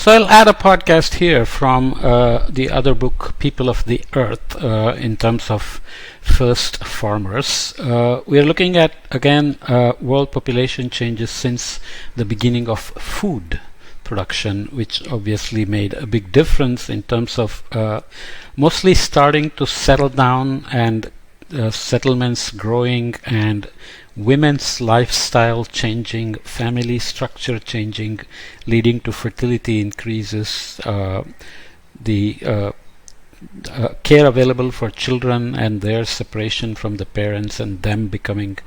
So I'll add a podcast here from the other book, People of the Earth, in terms of first farmers. We are looking at, again, world population changes since the beginning of food production, which obviously made a big difference in terms of mostly starting to settle down and settlements growing and women's lifestyle changing, family structure changing, leading to fertility increases, the care available for children and their separation from the parents and them becoming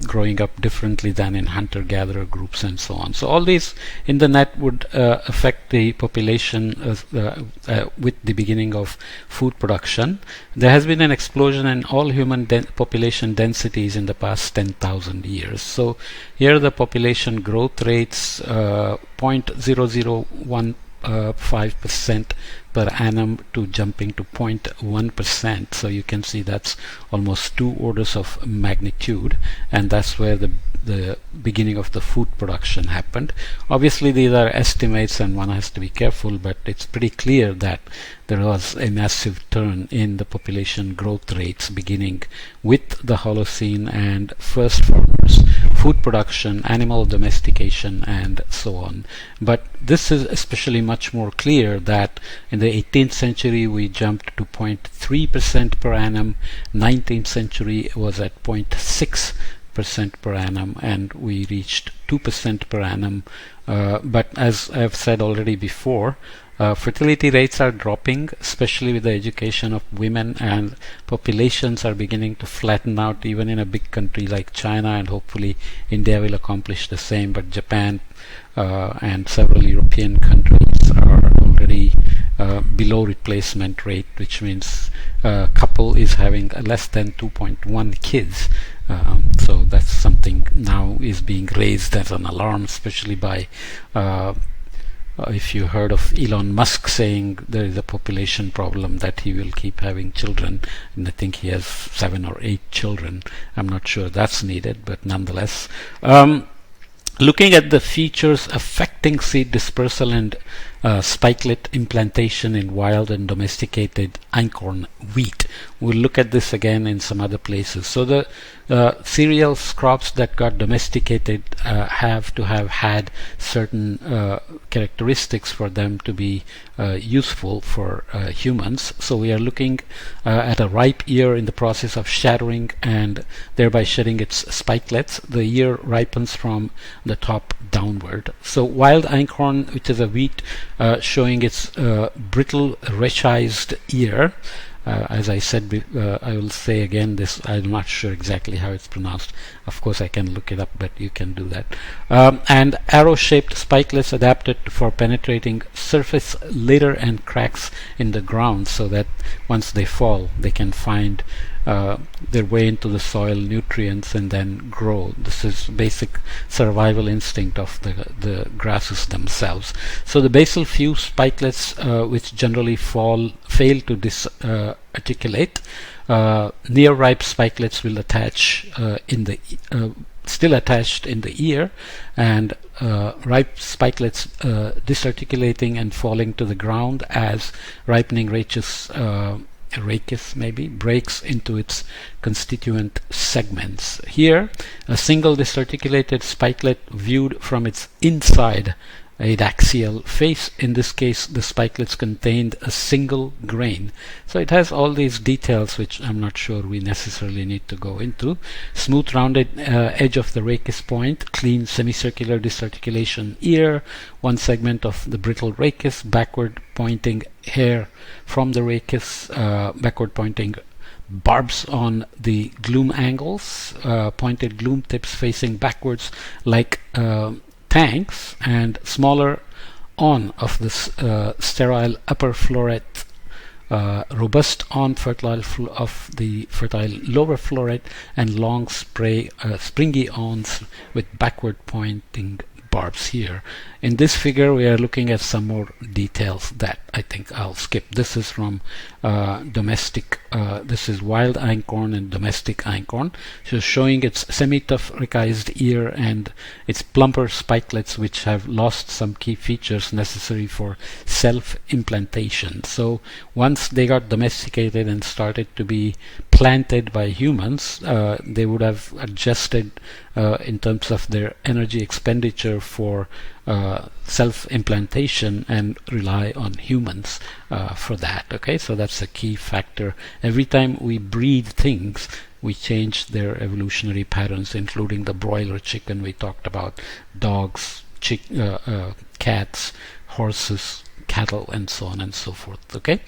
growing up differently than in hunter-gatherer groups and so on. So all these in the net would affect the population with the beginning of food production. There has been an explosion in all human population densities in the past 10,000 years. So here are the population growth rates, 0.0015% per annum to jumping to 0.1%. So you can see that's almost 2 orders of magnitude, and that's where the beginning of the food production happened. Obviously these are estimates and one has to be careful, but it's pretty clear that there was a massive turn in the population growth rates beginning with the Holocene and first farmers, food production, animal domestication, and so on. But this is especially much more clear that in the 18th century we jumped to 0.3% per annum, 19th century was at 0.6% per annum, and we reached 2% per annum. But as I've said already before, fertility rates are dropping, especially with the education of women, and populations are beginning to flatten out even in a big country like China, and hopefully India will accomplish the same. But Japan and several European countries are already below replacement rate, which means a couple is having less than 2.1 kids. So that's something now is being raised as an alarm, especially by if you heard of Elon Musk saying there is a population problem, that he will keep having children, and I think he has 7 or 8 children. I'm not sure that's needed, but nonetheless. Looking at the features affecting seed dispersal and spikelet implantation in wild and domesticated einkorn wheat. We'll look at this again in some other places. So the cereal crops that got domesticated have to have had certain characteristics for them to be useful for humans. So we are looking at a ripe ear in the process of shattering and thereby shedding its spikelets. The ear ripens from the top downward. So wild einkorn, which is a wheat showing its brittle rachized ear. As I said, I will say again this, I'm not sure exactly how it's pronounced. Of course I can look it up, but you can do that. And arrow-shaped spikelets adapted for penetrating surface litter and cracks in the ground, so that once they fall they can find their way into the soil, nutrients, and then grow. This is basic survival instinct of the grasses themselves. So the basal few spikelets which generally fail to articulate. Near ripe spikelets will attach still attached in the ear, and ripe spikelets disarticulating and falling to the ground as ripening rachis maybe breaks into its constituent segments. Here, a single disarticulated spikelet viewed from its inside adaxial face. In this case, the spikelets contained a single grain. So it has all these details which I'm not sure we necessarily need to go into. Smooth rounded edge of the rachis point, clean semicircular disarticulation ear, one segment of the brittle rachis, backward pointing hair from the rachis, backward pointing barbs on the glume angles, pointed glume tips facing backwards like tanks, and smaller on of this sterile upper floret, robust on fertile of the fertile lower floret, and long springy awns with backward pointing barbs here. In this figure, we are looking at some more details that I think I'll skip. This is from this is wild einkorn and domestic einkorn. So showing its semi-tough recized ear and its plumper spikelets, which have lost some key features necessary for self-implantation. So once they got domesticated and started to be planted by humans, they would have adjusted in terms of their energy expenditure for self-implantation and rely on humans for that. Okay, so that's a key factor. Every time we breed things, we change their evolutionary patterns, including the broiler chicken we talked about, dogs, cats, horses, cattle, and so on and so forth. Okay.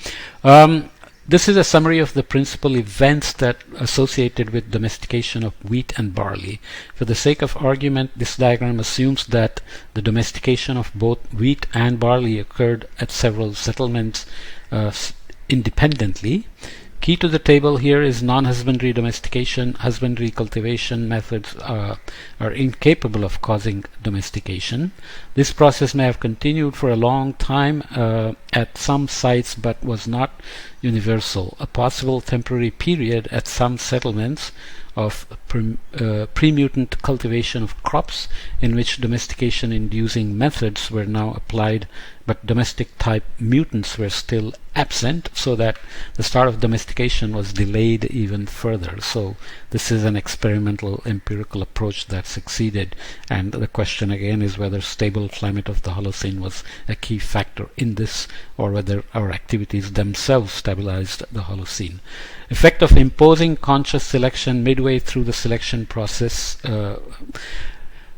This is a summary of the principal events that associated with domestication of wheat and barley. For the sake of argument, this diagram assumes that the domestication of both wheat and barley occurred at several settlements independently. Key to the table here is non-husbandry domestication. Husbandry cultivation methods are incapable of causing domestication. This process may have continued for a long time at some sites, but was not universal. A possible temporary period at some settlements of pre-mutant cultivation of crops in which domestication inducing methods were now applied, but domestic type mutants were still absent, so that the start of domestication was delayed even further. So this is an experimental empirical approach that succeeded, and the question again is whether stable climate of the Holocene was a key factor in this, or whether our activities themselves stabilized the Holocene. Effect of imposing conscious selection midway through the selection process.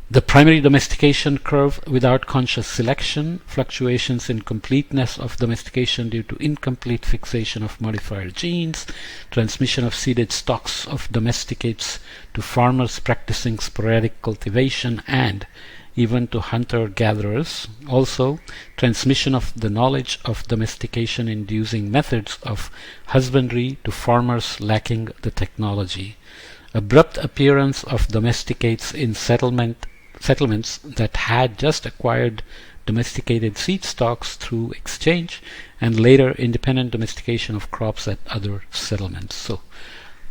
The primary domestication curve without conscious selection, fluctuations in completeness of domestication due to incomplete fixation of modifier genes, transmission of seeded stocks of domesticates to farmers practicing sporadic cultivation and even to hunter-gatherers. Also, transmission of the knowledge of domestication inducing methods of husbandry to farmers lacking the technology. Abrupt appearance of domesticates in settlements that had just acquired domesticated seed stocks through exchange, and later independent domestication of crops at other settlements. So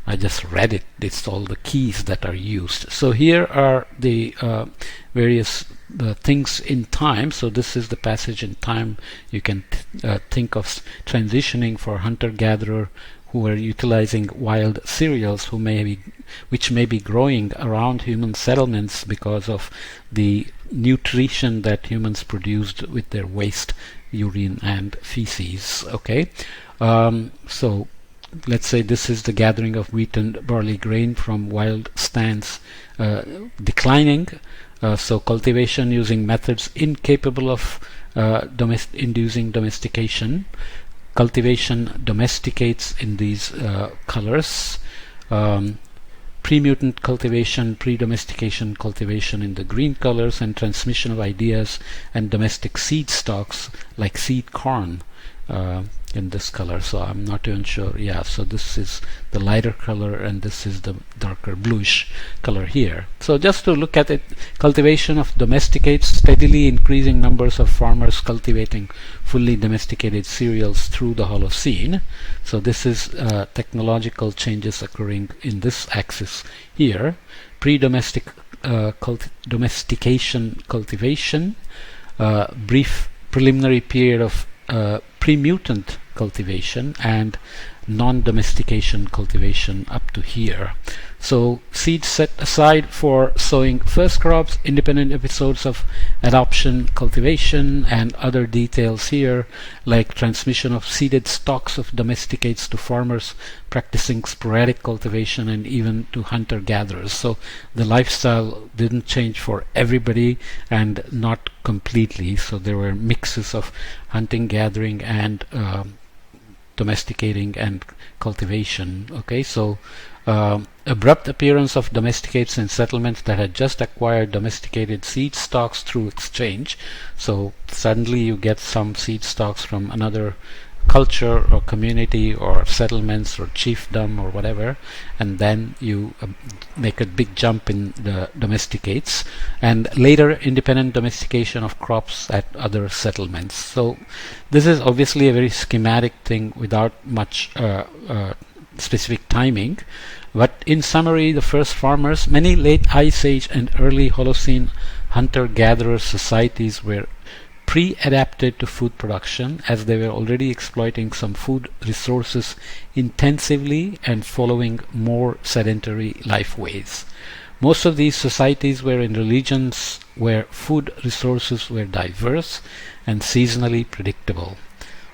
I just read it. It's all the keys that are used. So here are the various things in time. So this is the passage in time. You can think of transitioning for hunter-gatherer who were utilizing wild cereals, which may be growing around human settlements because of the nutrition that humans produced with their waste, urine and feces. Okay, so let's say this is the gathering of wheat and barley grain from wild stands declining. So cultivation using methods incapable of inducing domestication. Cultivation domesticates in these colors. Pre-mutant cultivation, pre-domestication cultivation in the green colors, and transmission of ideas and domestic seed stocks like seed corn in this color. So I'm not even sure. Yeah, so this is the lighter color and this is the darker bluish color here. So just to look at it, cultivation of domesticates, steadily increasing numbers of farmers cultivating fully domesticated cereals through the Holocene. So this is technological changes occurring in this axis here. Pre-domestic domestication cultivation, brief preliminary period of pre-mutant cultivation, and non-domestication cultivation up to here. So seeds set aside for sowing first crops, independent episodes of adoption, cultivation, and other details here, like transmission of seeded stocks of domesticates to farmers practicing sporadic cultivation, and even to hunter-gatherers. So the lifestyle didn't change for everybody and not completely. So there were mixes of hunting, gathering, and domesticating and cultivation. Okay, so abrupt appearance of domesticates in settlements that had just acquired domesticated seed stocks through exchange. So suddenly you get some seed stocks from another culture or community or settlements or chiefdom or whatever, and then you make a big jump in the domesticates, and later independent domestication of crops at other settlements. So this is obviously a very schematic thing without much specific timing, but in summary, the first farmers, many late Ice Age and early Holocene hunter-gatherer societies were pre-adapted to food production, as they were already exploiting some food resources intensively and following more sedentary life ways. Most of these societies were in regions where food resources were diverse and seasonally predictable.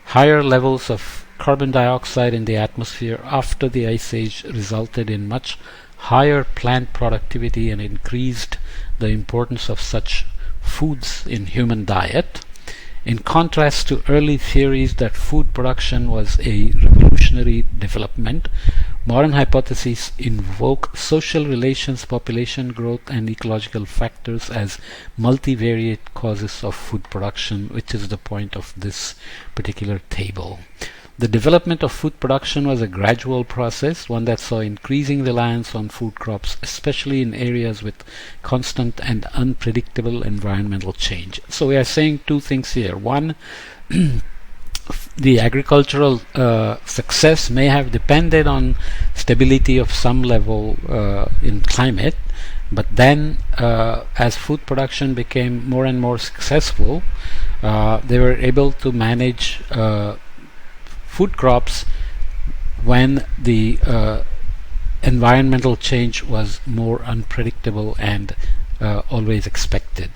Higher levels of carbon dioxide in the atmosphere after the Ice Age resulted in much higher plant productivity and increased the importance of such foods in human diet. In contrast to early theories that food production was a revolutionary development, modern hypotheses invoke social relations, population growth, and ecological factors as multivariate causes of food production, which is the point of this particular table. The development of food production was a gradual process, one that saw increasing reliance on food crops, especially in areas with constant and unpredictable environmental change. So we are saying two things here. One, the agricultural success may have depended on stability of some level in climate, but then as food production became more and more successful, they were able to manage food crops when the environmental change was more unpredictable and always expected.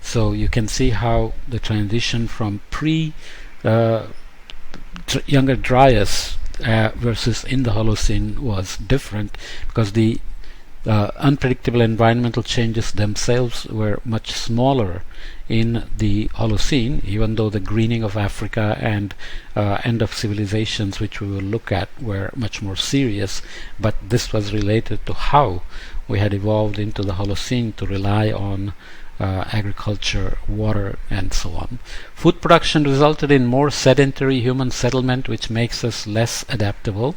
So you can see how the transition from Younger Dryas versus in the Holocene was different, because the unpredictable environmental changes themselves were much smaller in the Holocene, even though the greening of Africa and end of civilizations, which we will look at, were much more serious. But this was related to how we had evolved into the Holocene to rely on agriculture, water, and so on. Food production resulted in more sedentary human settlement, which makes us less adaptable.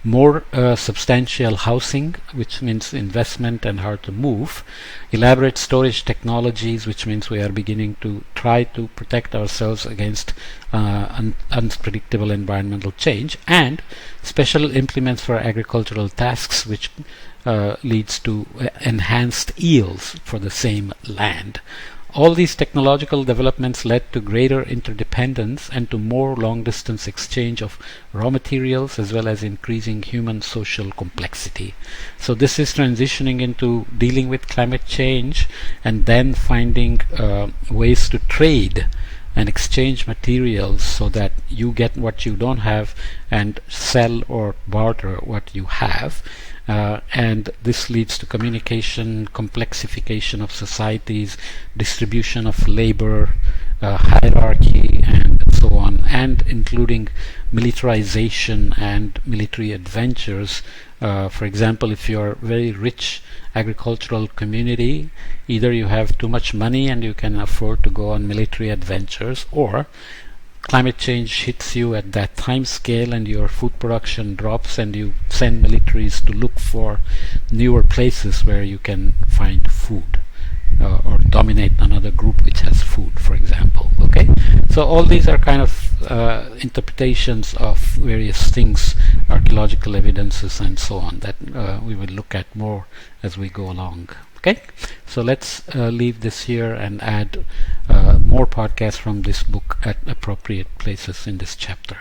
More substantial housing, which means investment and hard to move. Elaborate storage technologies, which means we are beginning to try to protect ourselves against unpredictable environmental change. And special implements for agricultural tasks, which leads to enhanced yields for the same land. All these technological developments led to greater interdependence and to more long-distance exchange of raw materials, as well as increasing human social complexity. So this is transitioning into dealing with climate change and then finding ways to trade and exchange materials so that you get what you don't have and sell or barter what you have. And this leads to communication, complexification of societies, distribution of labor, hierarchy, and so on, and including militarization and military adventures. For example, if you're a very rich agricultural community, either you have too much money and you can afford to go on military adventures, or climate change hits you at that time scale and your food production drops and you send militaries to look for newer places where you can find food, or dominate another group which has food, for example. Okay, so all these are kind of interpretations of various things, archaeological evidences and so on, that we will look at more as we go along. Okay, so let's leave this here and add more podcasts from this book at appropriate places in this chapter.